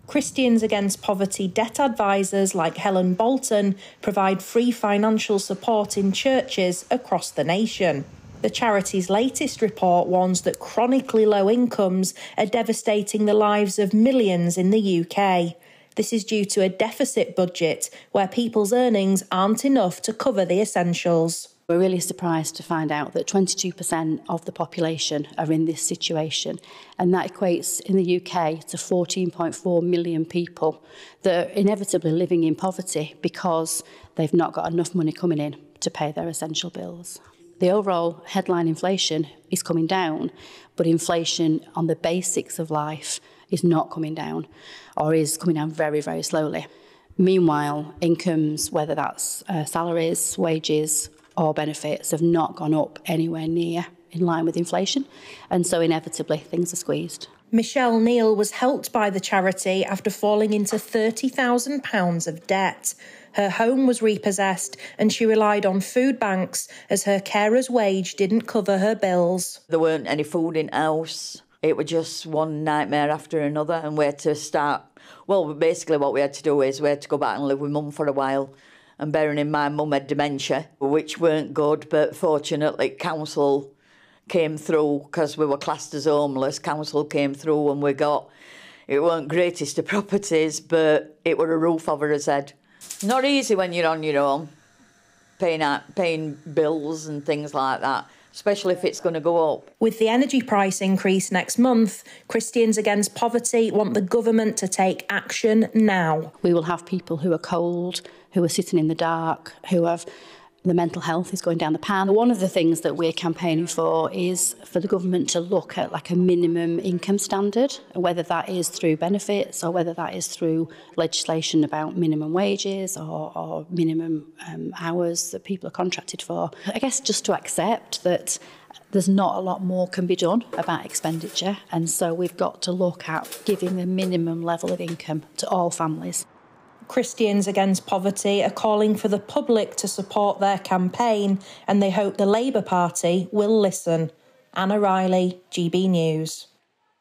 Christians Against Poverty debt advisors like Helen Bolton provide free financial support in churches across the nation. The charity's latest report warns that chronically low incomes are devastating the lives of millions in the UK. This is due to a deficit budget where people's earnings aren't enough to cover the essentials. We're really surprised to find out that 22% of the population are in this situation, and that equates in the UK to 14.4 million people that are inevitably living in poverty because they've not got enough money coming in to pay their essential bills. The overall headline inflation is coming down, but inflation on the basics of life is not coming down, or is coming down very, very slowly. Meanwhile, incomes, whether that's salaries, wages, or benefits, have not gone up anywhere near in line with inflation, and so inevitably things are squeezed. Michelle Neal was helped by the charity after falling into £30,000 of debt. Her home was repossessed and she relied on food banks as her carer's wage didn't cover her bills. There weren't any food in house. It was just one nightmare after another, and we had to start... Well, basically what we had to do is we had to go back and live with Mum for a while. And bearing in mind Mum had dementia, which weren't good, but fortunately council came through because we were classed as homeless. Council came through and we got... It weren't greatest of properties, but it were a roof over his head. Not easy when you're on your own, paying bills and things like that, especially if it's going to go up. With the energy price increase next month, Christians Against Poverty want the government to take action now. We will have people who are cold, who are sitting in the dark, who have... The mental health is going down the pan. One of the things that we're campaigning for is for the government to look at like a minimum income standard, whether that is through benefits or whether that is through legislation about minimum wages or minimum hours that people are contracted for. I guess just to accept that there's not a lot more can be done about expenditure, and so we've got to look at giving a minimum level of income to all families. Christians Against Poverty are calling for the public to support their campaign, and they hope the Labour Party will listen. Anna Riley, GB News.